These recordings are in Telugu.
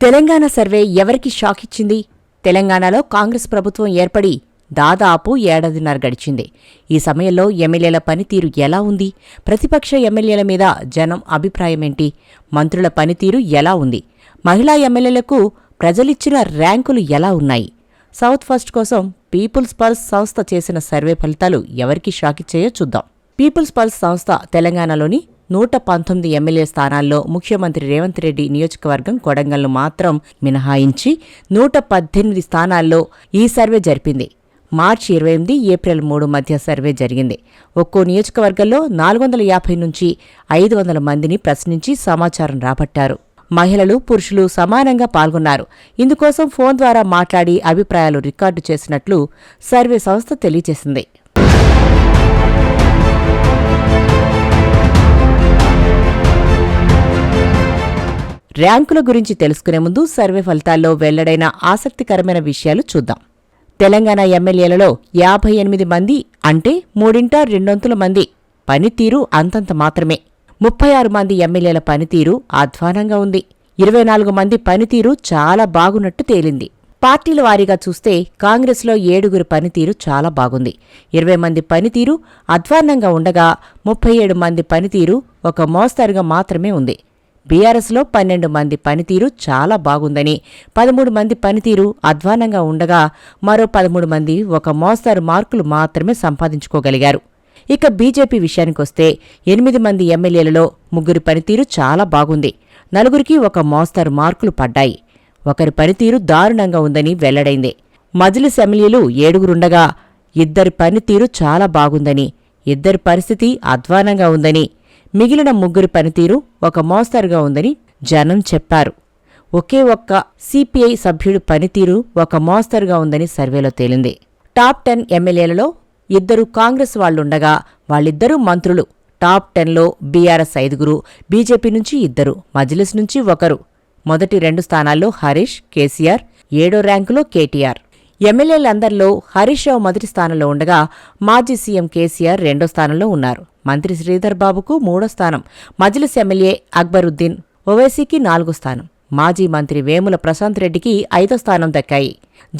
తెలంగాణ సర్వే ఎవరికి షాక్ ఇచ్చింది? తెలంగాణలో కాంగ్రెస్ ప్రభుత్వం ఏర్పడి దాదాపు ఏడాదిన్నర గడిచింది. ఈ సమయంలో ఎమ్మెల్యేల పనితీరు ఎలా ఉంది? ప్రతిపక్ష ఎమ్మెల్యేల మీద జనం అభిప్రాయమేంటి? మంత్రుల పనితీరు ఎలా ఉంది? మహిళా ఎమ్మెల్యేలకు ప్రజలిచ్చిన ర్యాంకులు ఎలా ఉన్నాయి? సౌత్ ఫస్ట్ కోసం పీపుల్స్ పల్స్ సంస్థ చేసిన సర్వే ఫలితాలు ఎవరికి షాకిచ్చాయో చూద్దాం. పీపుల్స్ పల్స్ సంస్థ తెలంగాణలోని 119 ఎమ్మెల్యే స్థానాల్లో ముఖ్యమంత్రి రేవంత్ రెడ్డి నియోజకవర్గం కొడంగల్ను మాత్రం మినహాయించి 118 స్థానాల్లో ఈ సర్వే జరిపింది. మార్చి 28, ఏప్రిల్ 3 మధ్య సర్వే జరిగింది. ఒక్కో నియోజకవర్గంలో 450 నుంచి 500 మందిని ప్రశ్నించి సమాచారం రాబట్టారు. మహిళలు, పురుషులు సమానంగా పాల్గొన్నారు. ఇందుకోసం ఫోన్ ద్వారా మాట్లాడి అభిప్రాయాలు రికార్డు చేసినట్లు సర్వే సంస్థ తెలియజేసింది. ర్యాంకుల గురించి తెలుసుకునే ముందు సర్వే ఫలితాల్లో వెల్లడైన ఆసక్తికరమైన విషయాలు చూద్దాం. తెలంగాణ ఎమ్మెల్యేలలో 58 మంది అంటే 3/2 మంది పనితీరు అంతంత మాత్రమే. 36 మంది ఎమ్మెల్యేల పనితీరు అధ్వానంగా ఉంది. 24 మంది పనితీరు చాలా బాగున్నట్టు తేలింది. పార్టీల వారీగా చూస్తే కాంగ్రెస్లో 7 పనితీరు చాలా బాగుంది. 20 మంది పనితీరు అధ్వాన్నంగా ఉండగా 37 మంది పనితీరు ఒక మోస్తరుగా మాత్రమే ఉంది. బీఆర్ఎస్లో 12 మంది పనితీరు చాలా బాగుందని, 13 మంది పనితీరు అధ్వానంగా ఉండగా మరో 13 మంది ఒక మోస్తరు మార్కులు మాత్రమే సంపాదించుకోగలిగారు. ఇక బీజేపీ విషయానికొస్తే 8 మంది ఎమ్మెల్యేలలో 3 పనితీరు చాలా బాగుంది. 4కి ఒక మోస్తరు మార్కులు పడ్డాయి. ఒకరి పనితీరు దారుణంగా ఉందని వెల్లడైంది. మజ్లిస్ ఎమ్మెల్యేలు 7 2 పనితీరు చాలా బాగుందని, 2 పరిస్థితి అధ్వానంగా ఉందని, మిగిలిన 3 పనితీరు ఒక మోస్తరుగా ఉందని జనం చెప్పారు. ఒకే ఒక్క సిపిఐ సభ్యుడి పనితీరు ఒక మోస్తరుగా ఉందని సర్వేలో తేలింది. టాప్ 10 ఎమ్మెల్యేలలో 2 కాంగ్రెస్ వాళ్లుండగా వాళ్ళిద్దరూ మంత్రులు. టాప్ 10లో బీఆర్ఎస్ 5, బీజేపీ నుంచి 2, మజ్లిస్ నుంచి 1. మొదటి 2 స్థానాల్లో హరీష్, కేసీఆర్, 7వ ర్యాంకులో కేటీఆర్. ఎమ్మెల్యేలందరిలో హరీష్ రావు మొదటి స్థానంలో ఉండగా మాజీ సీఎం కేసీఆర్ 2వ స్థానంలో ఉన్నారు. మంత్రి శ్రీధర్ బాబుకు 3వ స్థానం, మజ్లిస్ ఎమ్మెల్యే అక్బరుద్దీన్ ఓవైసీకి 4వ స్థానం, మాజీ మంత్రి వేముల ప్రశాంత్ రెడ్డికి 5వ స్థానం దక్కాయి.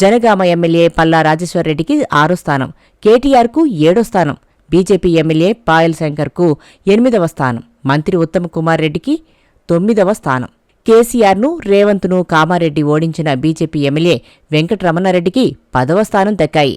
జనగామ ఎమ్మెల్యే పల్లా రాజేశ్వరరెడ్డికి 6వ స్థానం, కేటీఆర్కు 7వ స్థానం, బీజేపీ ఎమ్మెల్యే పాయల్ శంకర్కు 8వ స్థానం, మంత్రి ఉత్తమ్ కుమార్ రెడ్డికి 9వ స్థానం. కేసీఆర్ను, రేవంత్ను కామారెడ్డి ఓడించిన బీజేపీ ఎమ్మెల్యే వెంకటరమణారెడ్డికి 10వ స్థానం దక్కాయి.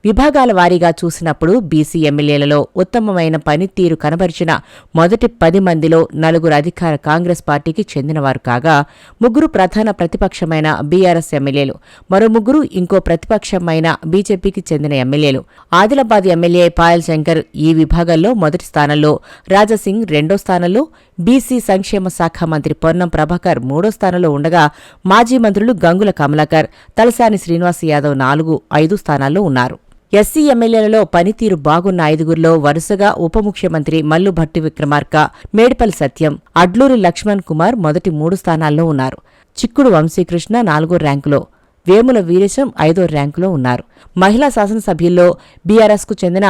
విభాగాల వారీగా చూసినప్పుడు బీసీ ఎమ్మెల్యేలలో ఉత్తమమైన పనితీరు కనబరిచిన మొదటి 10 మందిలో 4 అధికార కాంగ్రెస్ పార్టీకి చెందినవారు కాగా 3 ప్రధాన ప్రతిపక్షమైన బీఆర్ఎస్ ఎమ్మెల్యేలు, మరో 3 ఇంకో ప్రతిపక్షమైన బీజేపీకి చెందిన ఎమ్మెల్యేలు. ఆదిలాబాద్ ఎమ్మెల్యే పాయల్ శంకర్ ఈ విభాగంలో మొదటి స్థానంలో, రాజాసింగ్ 2వ స్థానంలో, బీసీ సంక్షేమ శాఖ మంత్రి పొన్నం ప్రభాకర్ 3వ స్థానంలో ఉండగా మాజీ మంత్రులు గంగుల కమలాకర్, తలసాని శ్రీనివాస్ యాదవ్ 4, 5 స్థానాల్లో ఉన్నారు. ఎస్సీ ఎమ్మెల్యేలలో పనితీరు బాగున్న 5గురిలో వరుసగా ఉప ముఖ్యమంత్రి మల్లు భట్టి విక్రమార్క, మేడిపల్లి సత్యం, అడ్లూరి లక్ష్మణ్ కుమార్ మొదటి 3 స్థానాల్లో ఉన్నారు. చిక్కుడు వంశీకృష్ణ 4వ ర్యాంకులో, వేముల వీరేశం 5వ ర్యాంకులో ఉన్నారు. మహిళా శాసనసభ్యుల్లో బీఆర్ఎస్కు చెందిన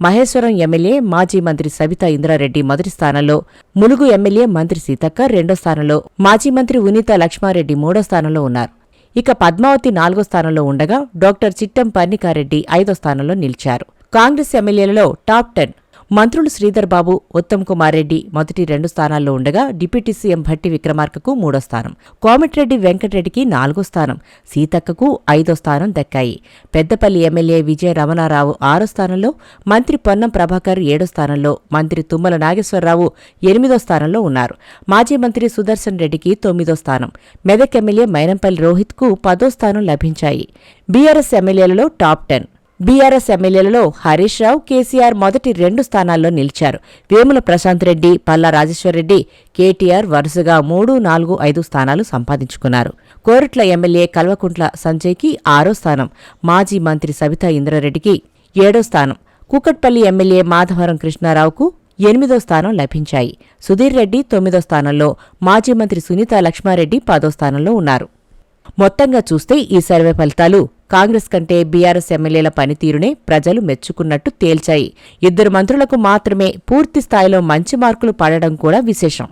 మహేశ్వరం ఎమ్మెల్యే మాజీ మంత్రి సబితా ఇంద్రారెడ్డి మొదటి స్థానంలో, ములుగు ఎమ్మెల్యే మంత్రి సీతక్క 2వ స్థానంలో, మాజీ మంత్రి ఉనీత లక్ష్మారెడ్డి 3వ స్థానంలో ఉన్నారు. ఇక పద్మావతి 4వ స్థానంలో ఉండగా డాక్టర్ చిట్టం పర్ణికారెడ్డి 5వ స్థానంలో నిలిచారు. కాంగ్రెస్ ఎమ్మెల్యేలలో టాప్ 10 మంత్రులు శ్రీధర్ బాబు, ఉత్తమ్ కుమార్ రెడ్డి మొదటి 2 స్థానాల్లో ఉండగా డిప్యూటీ సీఎం భట్టి విక్రమార్కకు 3వ స్థానం, కోమటిరెడ్డి వెంకటరెడ్డికి 4వ స్థానం, సీతక్కకు 5వ స్థానం దక్కాయి. పెద్దపల్లి ఎమ్మెల్యే విజయ రమణారావు 6వ స్థానంలో, మంత్రి పొన్నం ప్రభాకర్ 7వ స్థానంలో, మంత్రి తుమ్మల నాగేశ్వరరావు 8వ స్థానంలో ఉన్నారు. మాజీ మంత్రి సుదర్శన్ రెడ్డికి 9వ స్థానం, మెదక్ ఎమ్మెల్యే మైనంపల్లి రోహిత్కు 10వ స్థానం లభించాయి. BRS ఎమ్మెల్యేలలో top 10 BRS ఎమ్మెల్యేలలో Harish Rao, KCR మొదటి 2 స్థానాల్లో నిలిచారు. వేముల ప్రశాంత్ రెడ్డి, పల్లా రాజేశ్వరరెడ్డి, కేటీఆర్ వరుసగా 3, 4, 5 స్థానాలు సంపాదించుకున్నారు. కోరుట్ల ఎమ్మెల్యే కల్వకుంట్ల సంజయ్కి 6వ స్థానం, మాజీ మంత్రి సబితా ఇంద్రారెడ్డికి 7వ స్థానం, కూకట్పల్లి ఎమ్మెల్యే మాధవరం కృష్ణారావుకు 8వ స్థానం లభించాయి. సుధీర్ రెడ్డి 9వ స్థానంలో, మాజీ మంత్రి సునీత లక్ష్మారెడ్డి 10వ స్థానంలో ఉన్నారు. మొత్తంగా చూస్తే ఈ సర్వే ఫలితాలు కాంగ్రెస్ కంటే బీఆర్ఎస్ ఎమ్మెల్యేల పనితీరునే ప్రజలు మెచ్చుకున్నట్టు తేల్చాయి. 2 మంత్రులకు మాత్రమే పూర్తి స్థాయిలో మంచి మార్కులు పడడం కూడా విశేషం.